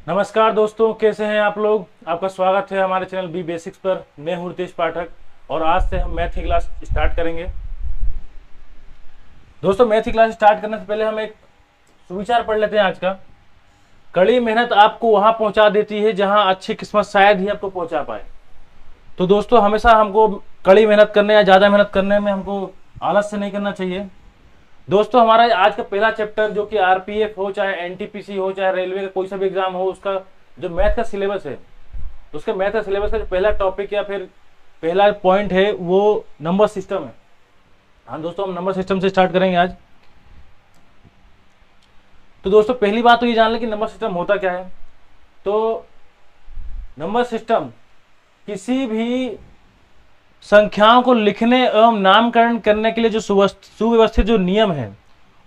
नमस्कार दोस्तों, कैसे हैं आप लोग। आपका स्वागत है हमारे चैनल बी बेसिक्स पर। मैं हूं रितेश पाठक और आज से हम मैथ की क्लास स्टार्ट करेंगे। दोस्तों, मैथ की क्लास स्टार्ट करने से पहले हम एक सुविचार पढ़ लेते हैं आज का। कड़ी मेहनत आपको वहां पहुंचा देती है जहां अच्छी किस्मत शायद ही आपको पहुंचा पाए। तो दोस्तों, हमेशा हमको कड़ी मेहनत करने या ज़्यादा मेहनत करने में हमको आलस से नहीं करना चाहिए। दोस्तों, हमारा आज का पहला चैप्टर जो कि आरपीएफ हो, चाहे एनटीपीसी हो, चाहे रेलवे का कोई सा भी एग्जाम हो, उसका जो मैथ का सिलेबस है, उसके मैथ का सिलेबस का जो पहला टॉपिक या फिर पहला पॉइंट है वो नंबर सिस्टम है। हाँ दोस्तों, हम नंबर सिस्टम से स्टार्ट करेंगे आज। तो दोस्तों, पहली बात तो ये जान लें कि नंबर सिस्टम होता क्या है। तो नंबर सिस्टम किसी भी संख्याओं को लिखने एवं नामकरण करने के लिए जो सुव्यवस्थित जो नियम है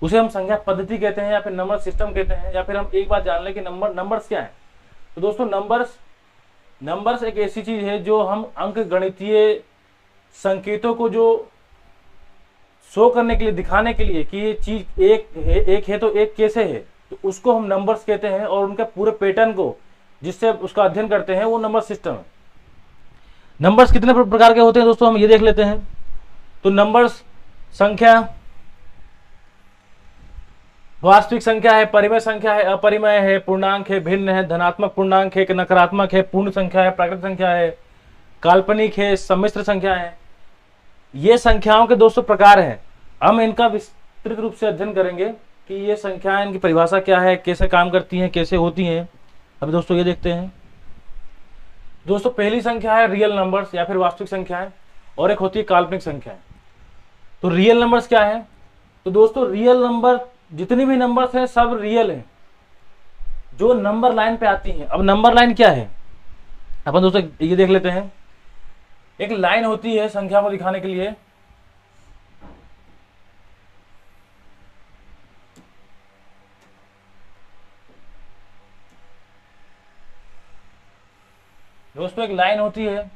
उसे हम संख्या पद्धति कहते हैं या फिर नंबर सिस्टम कहते हैं। या फिर हम एक बात जान लें कि नंबर्स क्या है। तो दोस्तों, नंबर्स एक ऐसी चीज है जो हम अंक गणितीय संकेतों को जो शो करने के लिए, दिखाने के लिए कि ये चीज एक है तो एक कैसे है, तो उसको हम नंबर्स कहते हैं। और उनके पूरे पैटर्न को जिससे उसका अध्ययन करते हैं वो नंबर सिस्टम है। नंबर्स कितने प्रकार के होते हैं दोस्तों, हम ये देख लेते हैं। तो नंबर्स संख्या, वास्तविक संख्या है, परिमेय संख्या है, अपरिमेय है, पूर्णांक है, भिन्न है, धनात्मक पूर्णांक है, नकारात्मक है, पूर्ण संख्या है, प्राकृत संख्या है, काल्पनिक है, सम्मिश्र संख्या है। ये संख्याओं के दोस्तों प्रकार हैं। हम इनका विस्तृत रूप से अध्ययन करेंगे कि ये संख्याएं, इनकी परिभाषा क्या है, कैसे काम करती हैं, कैसे होती हैं। अभी दोस्तों ये देखते हैं। दोस्तों, पहली संख्या है रियल नंबर्स या फिर वास्तविक संख्याएं, और एक होती है काल्पनिक संख्याएं। तो रियल नंबर्स क्या है। तो दोस्तों, रियल नंबर, जितनी भी नंबर्स हैं सब रियल हैं जो नंबर लाइन पे आती हैं। अब नंबर लाइन क्या है अपन दोस्तों ये देख लेते हैं। एक लाइन होती है संख्या को दिखाने के लिए। दोस्तों, एक लाइन होती है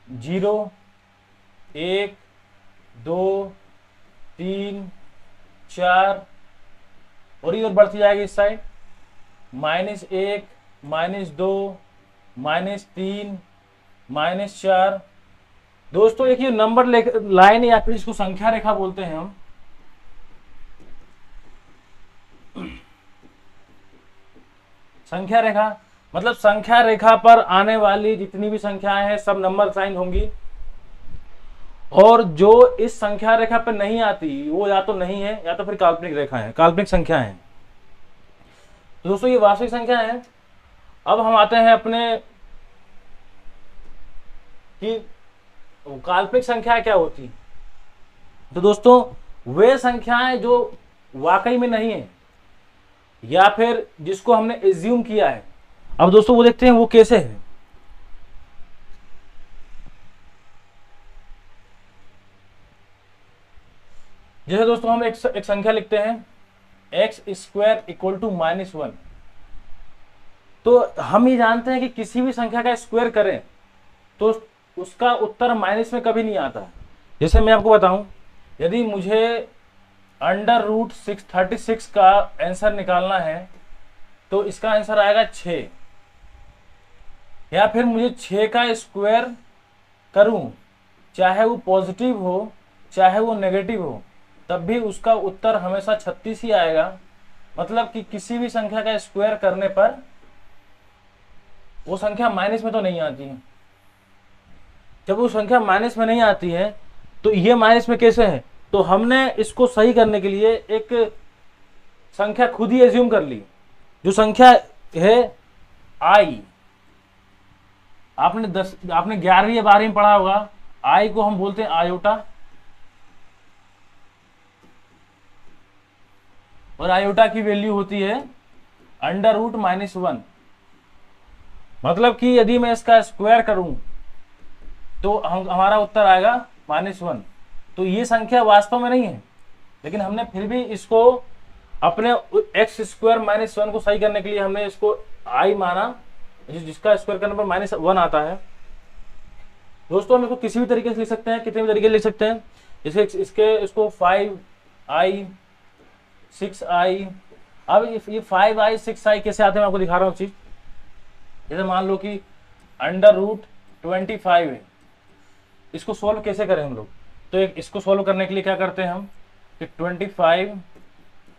0, 1, 2, 3, 4 और ये और बढ़ती जाएगी इस साइड -1, -2, -3, -4। दोस्तों, एक ये नंबर लाइन या फिर इसको संख्या रेखा बोलते हैं हम। संख्या रेखा मतलब संख्या रेखा पर आने वाली जितनी भी संख्याएं हैं सब नंबर साइन होंगी, और जो इस संख्या रेखा पर नहीं आती वो या तो नहीं है या तो फिर काल्पनिक रेखा है, काल्पनिक संख्या है। तो दोस्तों, ये वास्तविक संख्या है। अब हम आते हैं अपने कि काल्पनिक संख्या क्या होती है। तो दोस्तों, वे संख्याएं जो वाकई में नहीं है या फिर जिसको हमने एज्यूम किया है। अब दोस्तों वो देखते हैं वो कैसे है। जैसे दोस्तों हम एक संख्या लिखते हैं x² = -1। तो हम ये जानते हैं कि किसी भी संख्या का स्क्वायर करें तो उसका उत्तर माइनस में कभी नहीं आता। जैसे मैं आपको बताऊं, यदि मुझे √636 का आंसर निकालना है तो इसका आंसर आएगा 6। या फिर मुझे 6 का स्क्वायर करूं, चाहे वो पॉजिटिव हो चाहे वो नेगेटिव हो, तब भी उसका उत्तर हमेशा 36 ही आएगा। मतलब कि किसी भी संख्या का स्क्वायर करने पर वो संख्या माइनस में तो नहीं आती है। जब वो संख्या माइनस में नहीं आती है तो ये माइनस में कैसे है। तो हमने इसको सही करने के लिए एक संख्या खुद ही एज्यूम कर ली। जो संख्या है i, आपने 11वीं या 12वीं में पढ़ा होगा। i को हम बोलते हैं आयोटा, और आयोटा की वैल्यू होती है √-1। मतलब कि यदि मैं इसका स्क्वायर करूं तो हमारा उत्तर आएगा -1। तो ये संख्या वास्तव में नहीं है, लेकिन हमने फिर भी इसको अपने x² -1 को सही करने के लिए हमने इसको i माना, जिसका स्क्वायर करने पर -1 आता है। दोस्तों, हम इसको किसी भी तरीके से लिख सकते हैं, कितने भी तरीके से लिख सकते हैं। जैसे इसको 5i 6i। अब ये 5i 6i कैसे आते हैं मैं आपको दिखा रहा हूँ चीज। जैसे मान लो कि √25 है, इसको सॉल्व कैसे करें हम लोग? तो एक इसको सॉल्व करने के लिए क्या करते हैं हम कि 25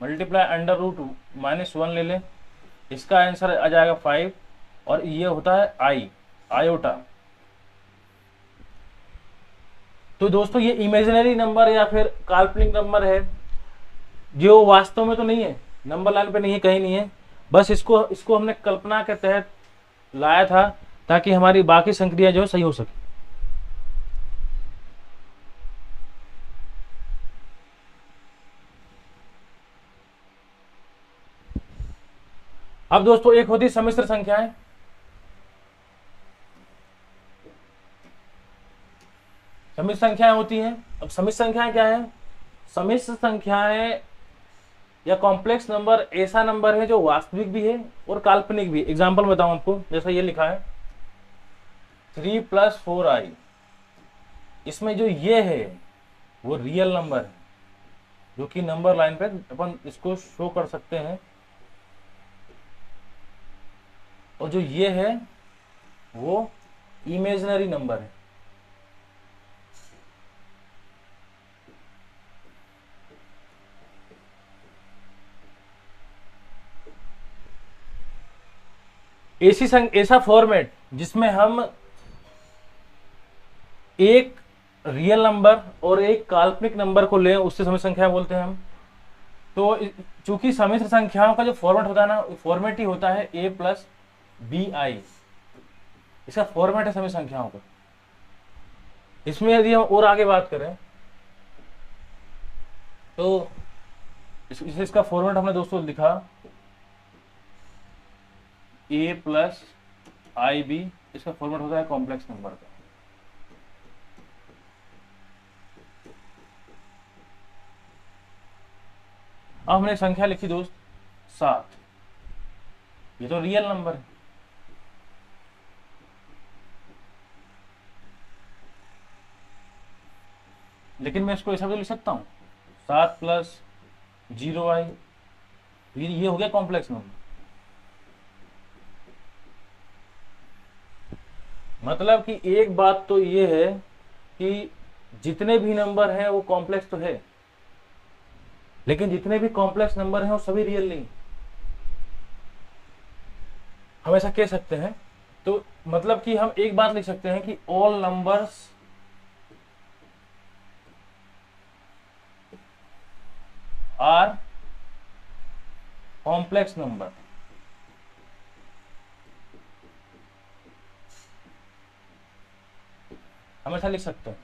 मल्टीप्लाई √-1 ले लें, इसका आंसर आ जाएगा 5, और ये होता है आयोटा। तो दोस्तों ये इमेजिनरी नंबर या फिर काल्पनिक नंबर है, जो वास्तव में तो नहीं है, नंबर लाइन पे नहीं है, कहीं नहीं है, बस इसको हमने कल्पना के तहत लाया था ताकि हमारी बाकी संक्रिया जो है सही हो सके। अब दोस्तों एक होती है सम्मिश्र संख्याएं। सम्मिश्र संख्याएं होती हैं। अब सम्मिश्र संख्याएं क्या है? सम्मिश्र संख्याएं या कॉम्प्लेक्स नंबर ऐसा नंबर है जो वास्तविक भी है और काल्पनिक भी। एग्जांपल बताऊं आपको, जैसा ये लिखा है 3 + 4i, इसमें जो ये है वो रियल नंबर है, जो कि नंबर लाइन पे अपन इसको शो कर सकते हैं, और जो ये है वो इमेजिनरी नंबर है। ऐसा फॉर्मेट जिसमें हम एक रियल नंबर और एक काल्पनिक नंबर को लें, उससे सम्मिश्र संख्या बोलते हैं हम। तो चूंकि सम्मिश्र संख्याओं का जो फॉर्मेट होता है ना, फॉर्मेट ही होता है a + bi, इसका फॉर्मेट है सम्मिश्र संख्याओं का। इसमें यदि हम और आगे बात करें तो इसका फॉर्मेट हमने दोस्तों लिखा a + ib, इसका फॉर्मेट होता है कॉम्प्लेक्स नंबर का। अब हमने संख्या लिखी दोस्त 7, ये तो रियल नंबर है, लेकिन मैं इसको ऐसा भी लिख सकता हूं 7 + 0i, ये हो गया कॉम्प्लेक्स नंबर। मतलब कि एक बात तो ये है कि जितने भी नंबर हैं वो कॉम्प्लेक्स तो है, लेकिन जितने भी कॉम्प्लेक्स नंबर हैं वो सभी रियल नहीं। हम ऐसा कह सकते हैं, तो मतलब कि हम एक बात लिख सकते हैं कि all numbers are complex number. हम ऐसा लिख सकते हैं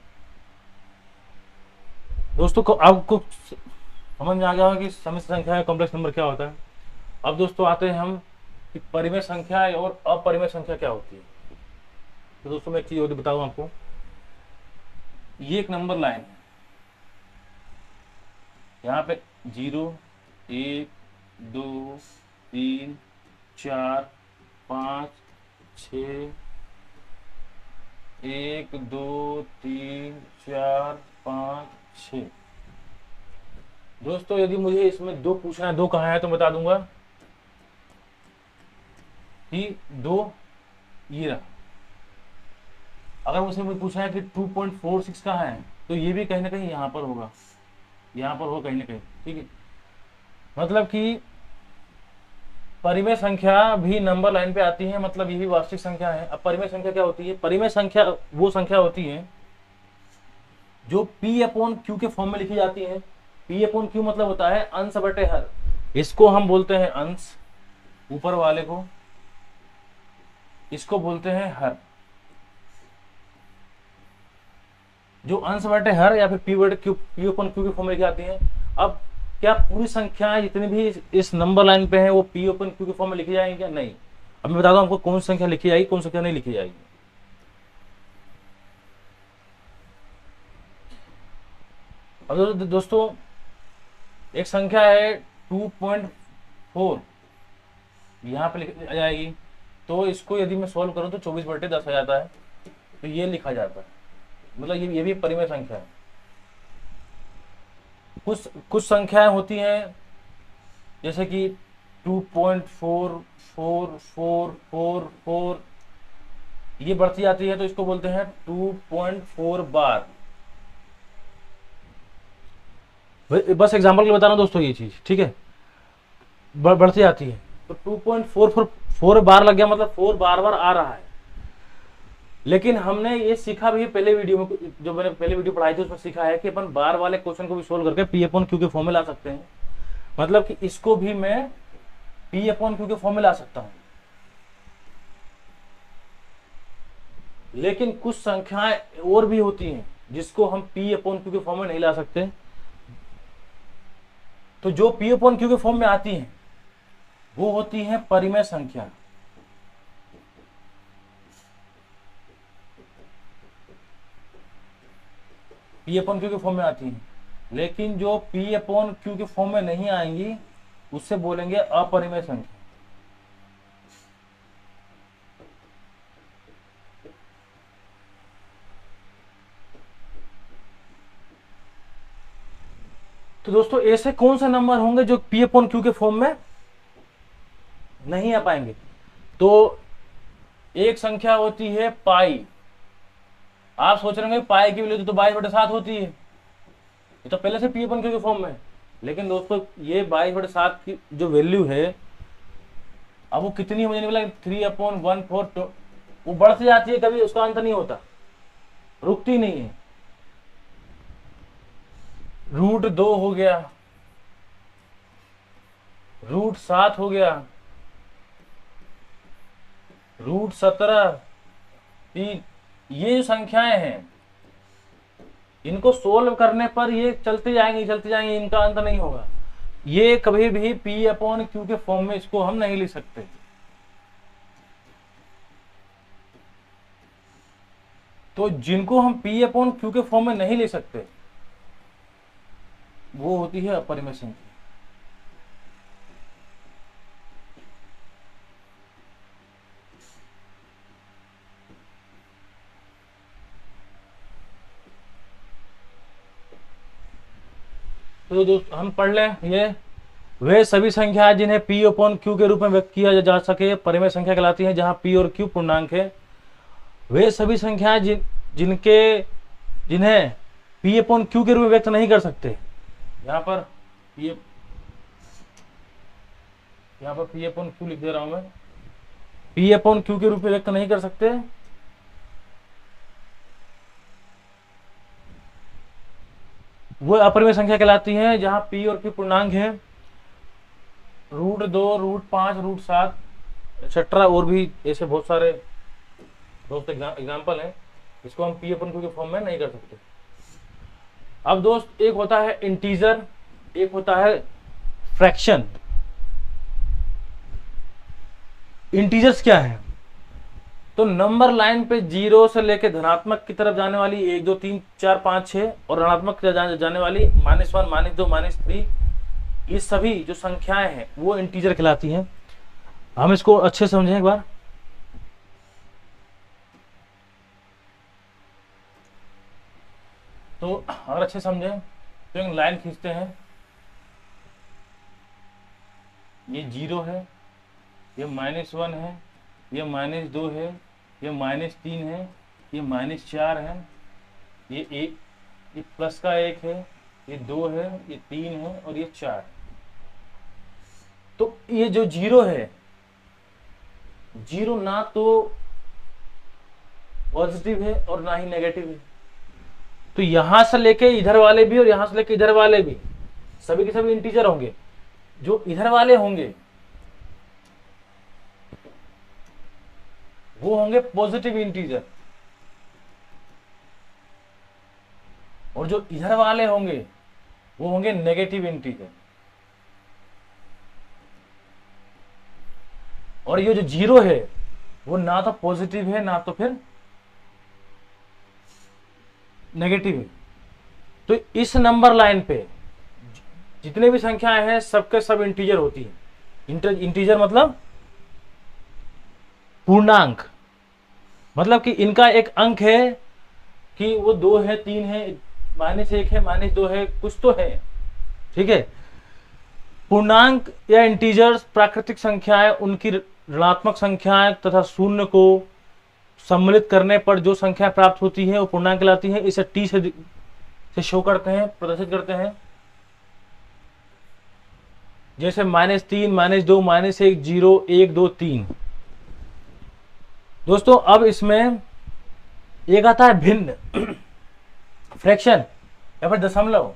दोस्तों को। आपको समझ में आ गया होगा कि सम्मिश्र संख्या या कॉम्प्लेक्स नंबर क्या होता है। अब दोस्तों आते हैं हम कि परिमेय संख्या और अपरिमेय संख्या क्या होती है। तो दोस्तों मैं एक चीज और बताऊं आपको, ये एक नंबर लाइन है, यहाँ पे 0 1 2 3 4 5 6 1 2 3 4 5 6। दोस्तों यदि मुझे इसमें 2 पूछना है, 2 कहाँ है, तो बता दूंगा कि 2 ये रहा। अगर मुझसे मुझे पूछा है कि 2.46 कहाँ है, तो ये भी कहीं ना कहीं यहाँ पर होगा, यहाँ पर होगा कहीं ना कहीं। ठीक है, मतलब कि परिमेय संख्या भी नंबर लाइन पे आती है, मतलब ये भी वास्तविक संख्या है। अब परिमेय संख्या क्या होती है? परिमेय संख्या वो संख्या होती है जो P/Q के फॉर्म में लिखी जाती है। P/Q मतलब होता है अंश बटे हर, इसको हम बोलते हैं अंश, ऊपर वाले को इसको बोलते हैं हर। जो अंश बटे हर या फिर P/Q के फॉर्म में लिखी जाती है। अब क्या पूरी संख्याएं जितनी भी इस नंबर लाइन पे हैं वो P/Q के फॉर्म में लिखी जाएंगी क्या? नहीं। अब मैं बताता हूं आपको कौन सी संख्या लिखी जाएगी, कौन सी संख्या नहीं लिखी जाएगी। अब दोस्तों एक संख्या है 2.4, यहाँ पे लिखी जाएगी, तो इसको यदि मैं सॉल्व करूं तो 24/10 आ जाता है, तो ये लिखा जाता है। मतलब ये भी परिमेय संख्या है। कुछ संख्याएं होती हैं जैसे कि 2.4444, ये बढ़ती जाती है तो इसको बोलते हैं 2.4 बार। बस एग्जांपल के लिए बता रहा हूं दोस्तों ये चीज, ठीक है, बढ़ती जाती है। तो 2.44 बार लग गया, मतलब 4 बार बार आ रहा है। लेकिन हमने ये सीखा भी पहले वीडियो में, जो मैंने पहले वीडियो पढ़ाई थी उसमें सीखा है कि अपन बार वाले क्वेश्चन को भी सोल्व करके पी अपॉन क्यू के फॉर्म में ला सकते हैं। मतलब कि इसको भी मैं पी अपॉन क्यू के फॉर्म में ला सकता हूं। लेकिन कुछ संख्याएं और भी होती हैं जिसको हम पी अपॉन क्यू के फॉर्म में नहीं ला सकते। तो जो पी अपॉन क्यू के फॉर्म में आती हैं वो होती हैं परिमेय संख्या। पी अपॉन क्यू के फॉर्म में आती हैं, लेकिन जो पी अपॉन क्यू के फॉर्म में नहीं आएंगी उससे बोलेंगे अपरिमेय संख्या। तो दोस्तों ऐसे कौन से नंबर होंगे जो पी अपॉन क्यू के फॉर्म में नहीं आ पाएंगे? तो एक संख्या होती है पाई। आप सोच रहे होंगे पाई की वैल्यू तो 22/7 होती है, ये तो पहले से पी अपॉन क्यू के फॉर्म में। लेकिन दोस्तों ये 22/7 की जो वैल्यू है, अब वो कितनी हो जाने वाला 3/1/4, वो बढ़ती जाती है, कभी उसका अंत नहीं होता, रुकती नहीं है। √2 हो गया, √7 हो गया, √17, ये जो संख्याएं हैं इनको सोल्व करने पर ये चलते जाएंगे, इनका अंत नहीं होगा। ये कभी भी पी अपॉन क्यू के फॉर्म में इसको हम नहीं लिख सकते। तो जिनको हम पी अपॉन क्यू के फॉर्म में नहीं ले सकते वो होती है अपरिमेय संख्या। तो दोस्त हम पढ़ लें, ये वे सभी संख्याएं जिन्हें पी अपॉन क्यू के रूप में व्यक्त किया जा सके परिमेय संख्या कहलाती हैं, जहां पी और क्यू पूर्णांक है। वे सभी संख्याएं जिन्हें पी अपॉन क्यू के रूप में व्यक्त नहीं कर सकते, यहाँ पर पी अपॉन क्यू लिख दे रहा हूं मैं, पी अपॉन क्यू के रूप में व्यक्त नहीं कर सकते, वो अपरिमेय संख्या कहलाती हैं, जहां पी और क्यू पूर्णांक है। √2, √5, √7 एक्सेट्रा, और भी ऐसे बहुत सारे दोस्त एग्जाम्पल हैं, इसको हम पी अपन क्यू के फॉर्म में नहीं कर सकते। अब दोस्त एक होता है इंटीजर, एक होता है फ्रैक्शन। इंटीजर्स क्या है? तो नंबर लाइन पे 0 से लेके धनात्मक की तरफ जाने वाली 1 2 3 4 5 6 और ऋणात्मक जाने वाली -1 -2 -3, ये सभी जो संख्याएं हैं वो इंटीजर कहलाती हैं। हम इसको अच्छे से समझें एक बार। तो अगर अच्छे समझें तो एक लाइन खींचते हैं, ये 0 है, ये -1 है, ये -2 है, ये -3 है, ये -4 है, ये 1, ये प्लस का 1 है, ये 2 है, ये 3 है और ये 4। तो ये जो 0 है, 0 ना तो पॉजिटिव है और ना ही नेगेटिव है। तो यहां से लेके इधर वाले भी और यहां से लेके इधर वाले भी सभी के सभी इंटीजर होंगे। जो इधर वाले होंगे वो होंगे पॉजिटिव इंटीजर, और जो इधर वाले होंगे वो होंगे नेगेटिव इंटीजर। और ये जो 0 है वो ना तो पॉजिटिव है ना तो फिर नेगेटिव है। तो इस नंबर लाइन पे जितने भी संख्याएं हैं सबके सब इंटीजर होती है। इंटीजर मतलब पूर्णांक, मतलब कि इनका एक अंक है कि वो 2 है, 3 है, -1 है, -2 है, कुछ तो है, ठीक है। पूर्णांक या इंटीजर्स प्राकृतिक संख्याएं उनकी ऋणात्मक संख्याएं तथा शून्य को सम्मिलित करने पर जो संख्या प्राप्त होती है वो पूर्णांक कहलाती है। इसे टी से शो करते हैं, प्रदर्शित करते हैं। जैसे -3, -2, -1, 0, 1, 2, 3। दोस्तों अब इसमें एक आता है भिन्न, फ्रैक्शन या फिर दशमलव।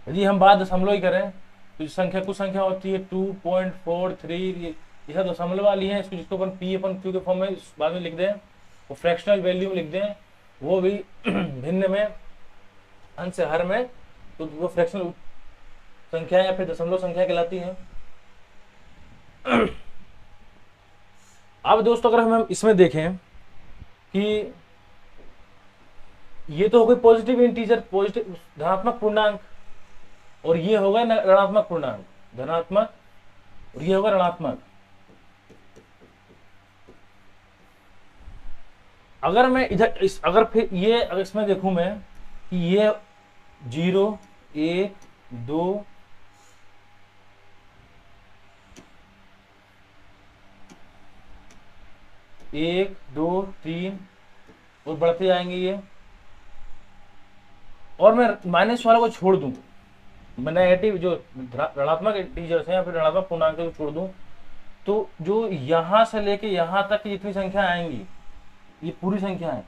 यदि हम बात दशमलव ही करें तो संख्या, कुछ संख्या होती है 2.43, ये सब दशमलव वाली है। इसको जिसको अपन P/Q के फॉर्म में बाद में लिख दें, वो फ्रैक्शनल वैल्यू में लिख दें, वो भी भिन्न में, अंश से हर में, तो वो फ्रैक्शनल संख्या या फिर दशमलव संख्या कहलाती है। अब दोस्तों अगर हम इसमें देखें कि ये तो हो गई पॉजिटिव इंटीजर, पॉजिटिव धनात्मक पूर्णांक, और ये होगा ऋणात्मक पूर्णांक, धनात्मक, और ये होगा ऋणात्मक। अगर मैं इधर अगर फिर ये अगर इसमें देखूं मैं कि ये 0, 1, 2, एक, 2, 3 और बढ़ते जाएंगे ये, और मैं माइनस वाला को छोड़ दूं, मैं नेगेटिव जो ऋणात्मक इंटीजर्स हैं या फिर ऋणात्मक पूर्णांक को छोड़ दूं, तो जो यहां से लेके यहां तक की जितनी संख्या आएंगी, ये पूरी संख्या है,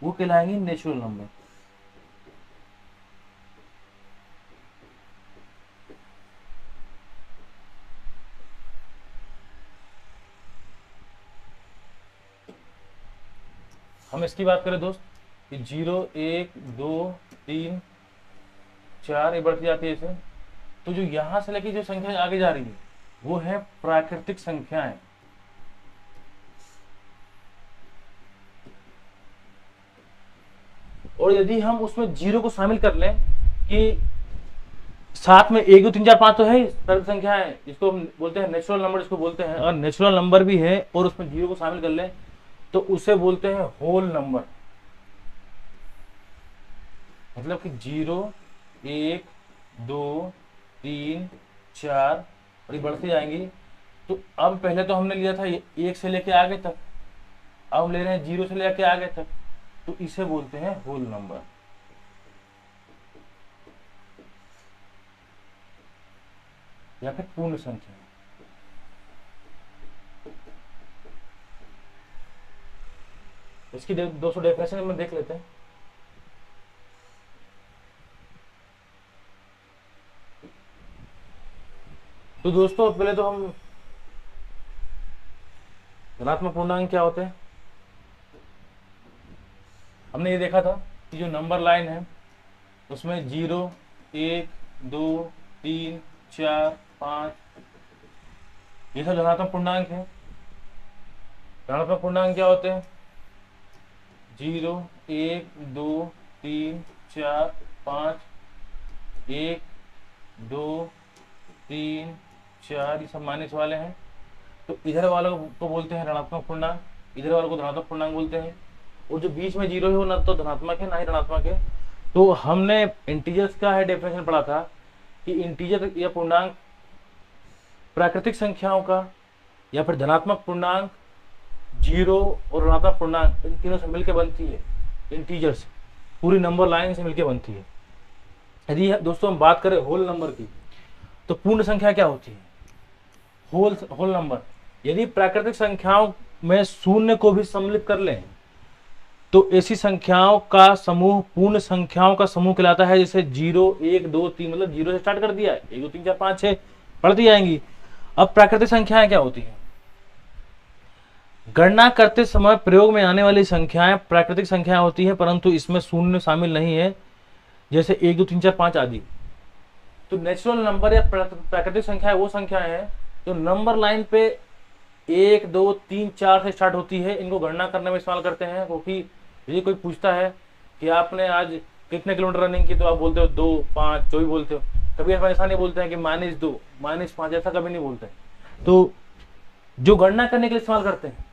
वो कहलाएंगी नेचुरल नंबर। हम इसकी बात करें दोस्त कि 0, 1, 2, 3, 4 ये बढ़ती जाती है ऐसे, तो जो यहां से लेके जो संख्या आगे जा रही है वो है प्राकृतिक संख्याएं। और यदि हम उसमें 0 को शामिल कर लें कि साथ में 1, 2, 3, 4, 5 तो है प्राकृतिक संख्या है, जिसको हम बोलते हैं नेचुरल नंबर, जिसको बोलते हैं, अगर नेचुरल नंबर भी है और उसमें 0 को शामिल कर लें तो उसे बोलते हैं होल नंबर। मतलब कि 0, 1, 2, 3, 4 और ये बढ़ती जाएंगी। तो अब पहले तो हमने लिया था 1 से लेके आगे तक, अब हम ले रहे हैं 0 से लेके आगे तक, तो इसे बोलते हैं होल नंबर। या फिर पूर्ण संख्या। इसकी 200 डेफिनेशन में देख लेते हैं। तो दोस्तों पहले तो हम धनात्मक पूर्णांक क्या होते हैं, हमने ये देखा था कि जो नंबर लाइन है उसमें 0, 1, 2, 3, 4, 5 ये सब धनात्मक पूर्णांक है। धनात्मक पूर्णांक क्या होते हैं? 0, 1, 2, 3, 4, 5, 1, 2, 3, 4 ये सब माइनस वाले हैं। तो इधर वालों को बोलते हैं ऋणात्मक पूर्णांक, इधर वालों को धनात्मक पूर्णांक बोलते हैं। और जो बीच में 0 है वो ना तो धनात्मक है ना ही ऋणात्मक है। तो हमने इंटीजर्स का है डेफिनेशन पढ़ा था कि इंटीजर या पूर्णांक प्राकृतिक संख्याओं का या फिर धनात्मक पूर्णांक, 0 और ऋणात्मक पूर्णांक, इन तीनों से मिलकर बनती है। इंटीजर्स पूरी नंबर लाइन से मिलकर बनती है। यदि दोस्तों हम बात करें होल नंबर की, तो पूर्ण संख्या क्या होती है? Whole number. यदि प्राकृतिक संख्याओं में शून्य को भी सम्मिलित कर लें तो ऐसी संख्याओं का समूह पूर्ण संख्याओं का समूह कहलाता है। जैसे 0, 1, 2, 3 मतलब 0 से स्टार्ट कर दिया, 1, 2, 3, 4, 5, 6 बढ़ती जाएंगी। अब प्राकृतिक संख्याएं क्या होती हैं? गणना करते समय प्रयोग में आने वाली संख्याएं प्राकृतिक संख्याएं होती हैं, परंतु इसमें शून्य शामिल नहीं है, जैसे 1, 2, 3, 4, 5 आदि। तो नेचुरल नंबर या प्राकृतिक संख्याएं वो संख्याएं हैं जो नंबर लाइन पे 1, 2, 3, 4 से स्टार्ट होती है। इनको गणना करने में इस्तेमाल करते हैं, क्योंकि यदि कोई पूछता है कि आपने आज कितने किलोमीटर रनिंग की, तो आप बोलते हो 2, 5 जो भी बोलते हो। कभी ऐसा नहीं बोलते हैं कि -2, -5, ऐसा कभी नहीं बोलते। तो जो गणना करने के लिए इस्तेमाल करते हैं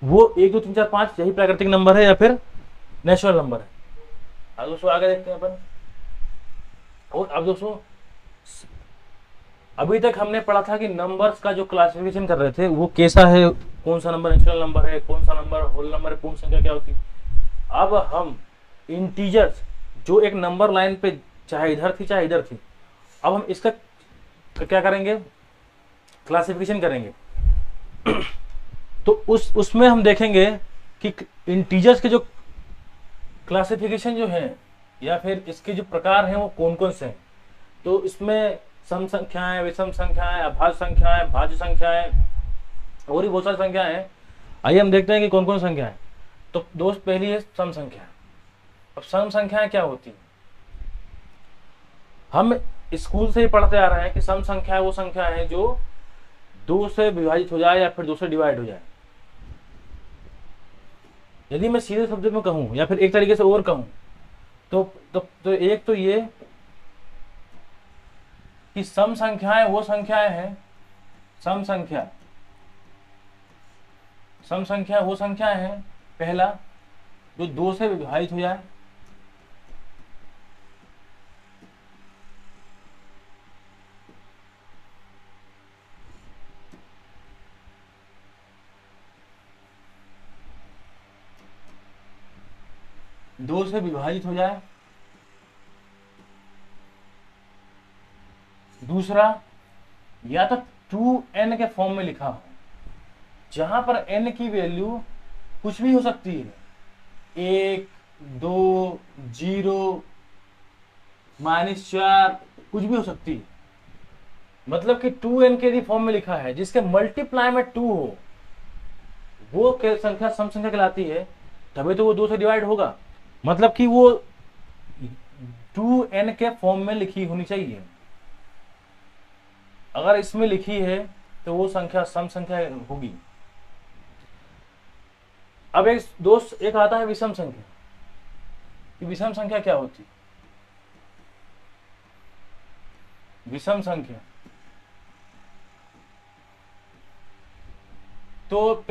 वो 1, 2, 3, 4, 5 यही प्राकृतिक नंबर है या फिर नेचुरल नंबर है। अब दोस्तों आगे देखते हैं अपन। और अब दोस्तों अभी तक हमने पढ़ा था कि नंबर्स का जो क्लासिफिकेशन कर रहे थे वो कैसा है, कौन सा नंबर नेचुरल नंबर है, कौन सा नंबर होल नंबर है, पूर्ण संख्या क्या होती है। अब हम इंटीजर्स जो एक नंबर लाइन पे चाहे इधर थी चाहे इधर थी, अब हम इसका क्या करेंगे, क्लासिफिकेशन करेंगे। तो उसमें हम देखेंगे कि इंटीजर्स के जो क्लासिफिकेशन जो है या फिर इसके जो प्रकार हैं वो कौन कौन से हैं। तो इसमें सम संख्याएं, विषम संख्याएं, अभाज्य संख्याएं, भाज्य संख्याएं और भी बहुत सारी संख्याएं हैं। आइए हम देखते हैं कि कौन कौन संख्याएं। तो दोस्त पहली है सम संख्या। अब सम संख्याएं क्या होती है, हम स्कूल से ही पढ़ते आ रहे हैं कि सम संख्या वो संख्या है जो 2 से विभाजित हो जाए या फिर 2 से डिवाइड हो जाए। यदि मैं सीधे शब्द में कहूं या फिर एक तरीके से और कहूं तो एक तो ये कि सम संख्याएं वो संख्याएं हैं, सम संख्या वो संख्याएं हैं पहला जो 2 से विभाजित हो जाए, दूसरा या तो 2n के फॉर्म में लिखा हो, जहां पर n की वैल्यू कुछ भी हो सकती है, 1, 2, 0, -4 कुछ भी हो सकती है। मतलब कि 2n के फॉर्म में लिखा है जिसके मल्टीप्लाई में 2 हो, वो संख्या सम संख्या कहलाती है। तभी तो वो 2 से डिवाइड होगा, मतलब कि वो 2n के फॉर्म में लिखी होनी चाहिए। अगर इसमें लिखी है तो वो संख्या सम संख्या होगी। अब एक आता है विषम संख्या। कि विषम संख्या क्या होती है? विषम संख्या तो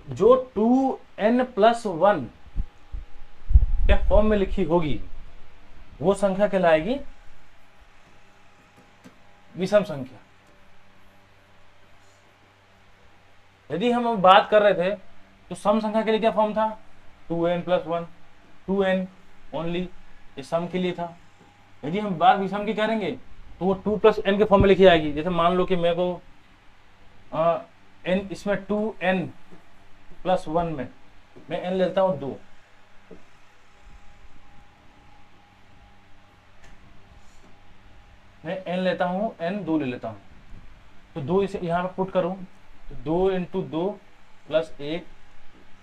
जो 2n+1 के फॉर्म में लिखी होगी वो संख्या कहलाएगी विषम संख्या। यदि हम बात कर रहे थे तो सम संख्या के लिए क्या फॉर्म था, 2n+1, 2n ओनली, ये सम के लिए था। यदि हम बात विषम की करेंगे तो वो 2+n के फॉर्म में लिखी जाएगी। जैसे मान लो कि मेरे को n, इसमें 2n+1 में मैं n लेता हूं 2, मैं n लेता हूं n 2 ले लेता हूं, तो 2 इसे यहां पर पुट करूं तो 2 × 2 + 1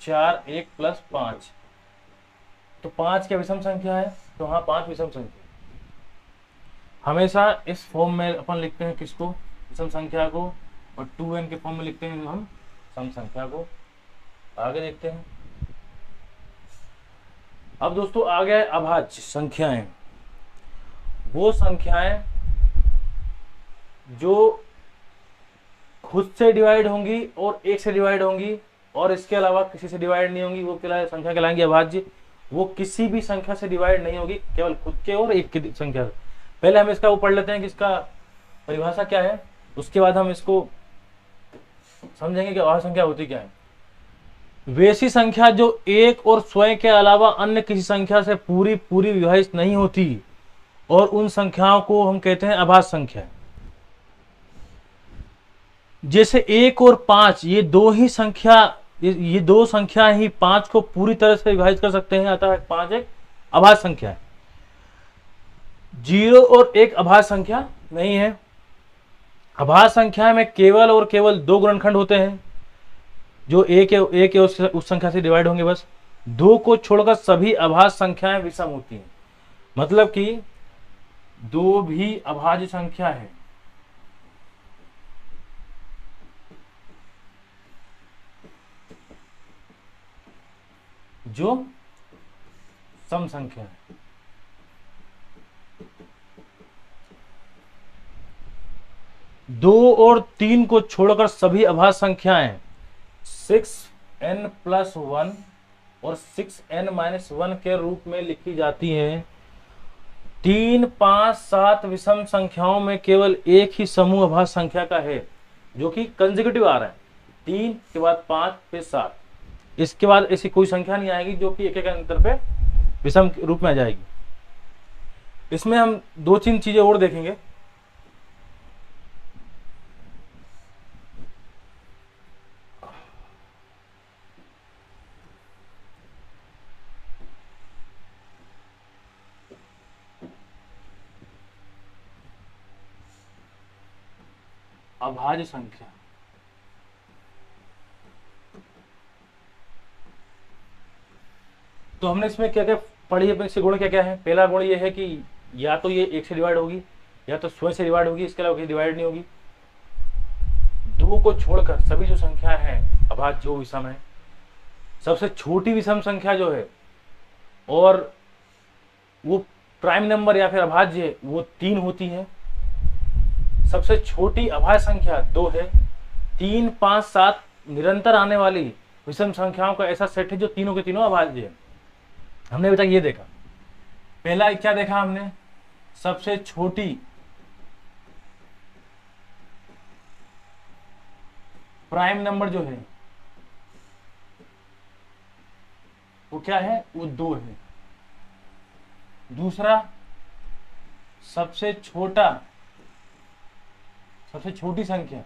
4 1 + 5, तो 5 क्या विषम संख्या है, तो हाँ 5 विषम संख्या। हमेशा इस फॉर्म में अपन लिखते हैं किसको, विषम संख्या को, और 2n के फॉर्म में लिखते हैं हम सम संख्या को। आगे देखते हैं। अब दोस्तों आ गया अभाज्य संख्याएं। वो संख्याएं जो खुद से डिवाइड होंगी और 1 से डिवाइड होंगी और इसके अलावा किसी से डिवाइड नहीं होंगी, वो संख्या कहलाएंगी अभाज्य। वो किसी भी संख्या से डिवाइड नहीं होगी, केवल खुद के और 1 की संख्या से। पहले हम इसका वो पढ़ लेते हैं कि इसका परिभाषा क्या है, उसके बाद हम इसको समझेंगे कि अभाज्य संख्या होती क्या है। वैसी संख्या जो 1 और स्वयं के अलावा अन्य किसी संख्या से पूरी विभाजित नहीं होती, और उन संख्याओं को हम कहते हैं अभाज्य संख्या। जैसे 1 और 5 ये दो संख्या ही 5 को पूरी तरह से विभाजित कर सकते हैं, अतः 5 एक अभाज्य संख्या है। 0 और 1 अभाज्य संख्या नहीं है। अभाज्य संख्या में केवल और केवल 2 गुणनखंड होते हैं जो एक है उस संख्या से डिवाइड होंगे बस। 2 को छोड़कर सभी अभाज्य संख्याएं विषम होती हैं। मतलब कि 2 भी अभाज्य संख्या है, जो सम संख्या है। 2 और 3 को छोड़कर सभी अभाज्य संख्याएं 6n+1 और 6n-1 के रूप में लिखी जाती है। 3, 5, 7 विषम संख्याओं में केवल एक ही समूह अभाज्य संख्या का है जो कि कंसेक्यूटिव आ रहा है। 3 के बाद 5 फिर 7, इसके बाद ऐसी कोई संख्या नहीं आएगी जो कि एक एक अंतर पे विषम रूप में आ जाएगी। इसमें हम 2-3 चीजें और देखेंगे। अभाज्य संख्या, तो हमने इसमें क्या क्या पढ़ी है, इसके गुण क्या क्या है। पहला गुण ये है कि या तो ये 1 से डिवाइड होगी या तो स्वयं से डिवाइड होगी, इसके अलावा कहीं डिवाइड नहीं होगी। 2 को छोड़कर सभी जो संख्या है अभाज्य जो विषम है, सबसे छोटी विषम संख्या जो है और वो प्राइम नंबर या फिर अभाज्य है वो 3 होती है। सबसे छोटी अभाज्य संख्या 2 है। 3, 5, 7 निरंतर आने वाली विषम संख्याओं का ऐसा सेट है जो तीनों के तीनों अभाज्य है। हमने अभी तक ये देखा। पहला क्या देखा हमने, सबसे छोटी प्राइम नंबर जो है वो क्या है, वो 2 है। दूसरा सबसे छोटी संख्या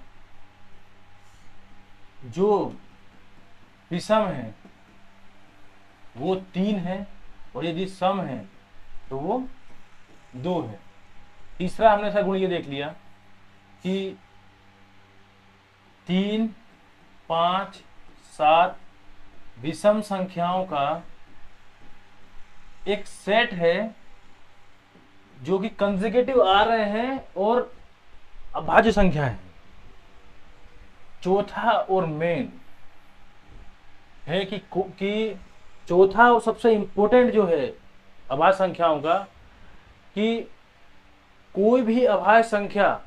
जो विषम है वो 3 है और यदि सम है तो वो 2 है। तीसरा हमने ऐसा गुण ये देख लिया कि 3, 5, 7 विषम संख्याओं का एक सेट है जो कि कंसेक्यूटिव आ रहे हैं और अभाज्य संख्या है। चौथा और मेन है कि चौथा और सबसे इंपॉर्टेंट जो है अभाज्य संख्याओं का कि कोई भी अभाज्य संख्या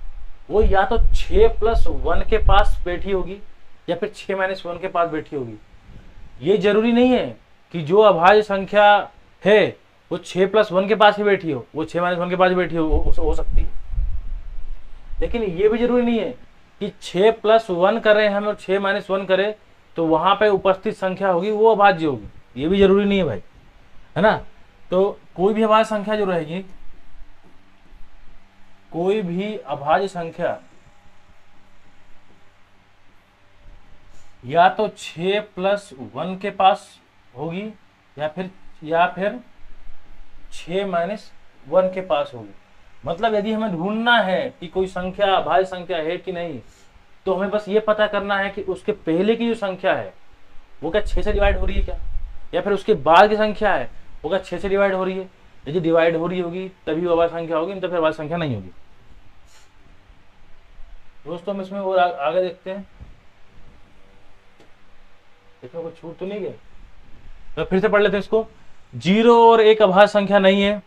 वो या तो 6+1 के पास बैठी होगी या फिर 6-1 के पास बैठी होगी। ये जरूरी नहीं है कि जो अभाज्य संख्या है वो 6+1 के पास ही बैठी हो, वो 6-1 के पास ही बैठी हो सकती है। लेकिन ये भी जरूरी नहीं है कि 6+1 करें हम और 6-1 करें तो वहां पे उपस्थित संख्या होगी वो अभाज्य होगी, ये भी जरूरी नहीं है भाई, है ना। तो कोई भी अभाज्य संख्या जो रहेगी, कोई भी अभाज्य संख्या या तो 6+1 के पास होगी या फिर 6-1 के पास होगी। मतलब यदि हमें ढूंढना है कि कोई संख्या अभाज्य संख्या है कि नहीं, तो हमें बस ये पता करना है कि उसके पहले की जो संख्या है वो क्या 6 से डिवाइड हो रही है क्या, या फिर उसके बाद की संख्या है वो क्या 6 से डिवाइड हो रही है। यदि डिवाइड हो रही होगी तभी वो अभाज्य संख्या होगी, नहीं तो फिर अभाज्य संख्या नहीं होगी। दोस्तों हम इसमें और आगे देखते हैं, इसमें कुछ छूट तो नहीं गया, तो फिर से पढ़ लेते हैं इसको। 0 और 1 अभाज्य संख्या नहीं है,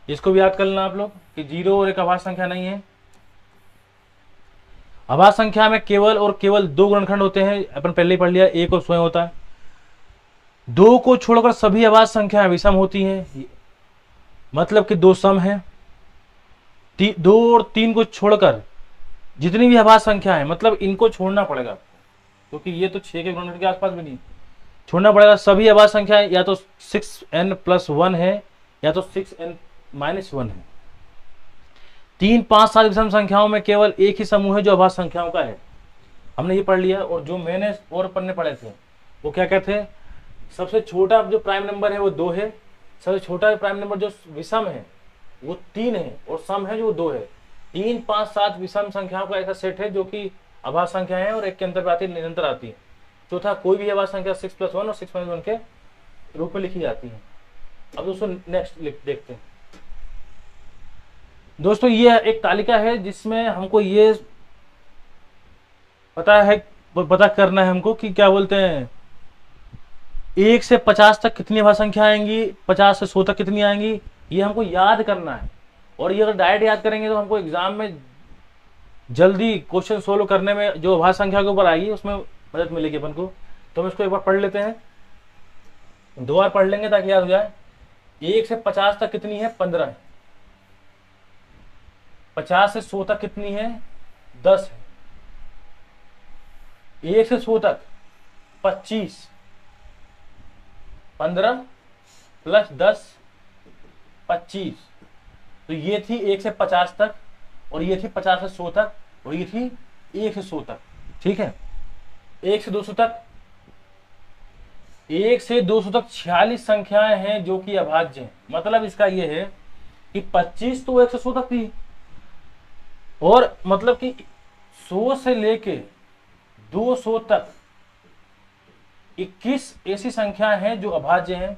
इसको भी याद कर लेना आप लोग कि 0 और 1 अभाज्य संख्या नहीं है। अभाज्य संख्या में केवल और केवल 2 गुणनखंड होते हैं, अपन पहले ही पढ़ लिया, 1 और स्वयं होता है। 2 को छोड़कर सभी अभाज्य संख्याएं विषम होती हैं, मतलब कि 2 सम है। 2 और 3 को छोड़कर जितनी भी अभाज्य संख्या है, मतलब इनको छोड़ना पड़ेगा क्योंकि ये तो 6 के गुणनखंड के आसपास भी नहीं, छोड़ना पड़ेगा। सभी अभाज्य संख्याएं या तो 6n+1 है या तो 6n-1 है। 3, 5, 7 विषम संख्याओं में केवल एक ही समूह है जो अभाज्य संख्याओं का है, हमने ये पढ़ लिया। और जो मैंने और पढ़ने पड़े थे वो क्या कहते हैं, सबसे छोटा जो प्राइम नंबर है वो 2 है, सबसे छोटा प्राइम नंबर जो विषम है वो 3 है और सम है जो 2 है। 3, 5, 7 विषम संख्याओं का ऐसा सेट है जो कि अभाज्य संख्या है और एक के अंतर पे आती है, निरंतर आती है। चौथा कोई भी अभाज्य संख्या 6+1 और 6-1 के रूप में लिखी जाती है। अब दोस्तों नेक्स्ट देखते हैं। दोस्तों ये एक तालिका है जिसमें हमको ये पता करना है हमको कि क्या बोलते हैं 1 से 50 तक कितनी अभाज्य संख्या आएंगी, 50 से 100 तक कितनी आएंगी, ये हमको याद करना है। और ये अगर डायरेक्ट याद करेंगे तो हमको एग्जाम में जल्दी क्वेश्चन सोल्व करने में जो अभाज्य संख्या के ऊपर आएगी उसमें मदद मिलेगी अपन को। तो हम इसको एक बार पढ़ लेते हैं। दो बार पढ़ लेंगे ताकि याद हो जाए। 1 से 50 तक कितनी है? 15 है। 50 से 100 तक कितनी है? 10 है। 1 से 100 तक 25, 15 प्लस 10 25। तो ये थी 1 से 50 तक, और ये थी 50 से 100 तक, और ये थी 1 से 100 तक। ठीक है। 1 से 200 तक, 1 से 200 तक 46 संख्याएं हैं जो कि अभाज्य हैं। मतलब इसका ये है कि 25 तो 1 से 100 तक थी, और मतलब कि 100 से लेके 200 तक 21 ऐसी संख्याएं हैं जो अभाज्य हैं।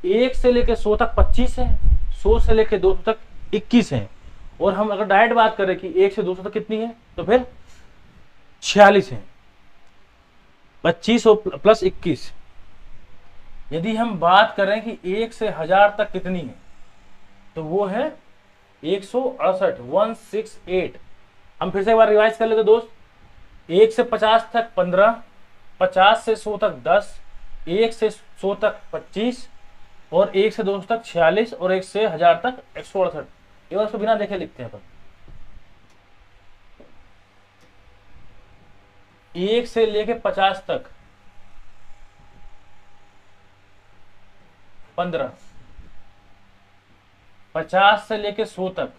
1 से लेके 100 तक 25 है, 100 से लेके 200 तक 21 है। और हम अगर डायरेक्ट बात करें कि 1 से 200 तक कितनी है, तो फिर 46 है। 25 और प्लस 21। यदि हम बात करें कि 1 से 1000 तक कितनी है, तो वो है 168, 168। हम फिर से एक बार रिवाइज कर लेते दोस्त। 1 से 50 तक 15, 50 से 100 तक 10, 1 से 100 तक 25, और 1 से 200 तक 46, और 1 से 1000 तक 168। ये उसको बिना देखे लिखते हैं अपन। 1 से लेके 50 तक 15, 50 से लेके 100 तक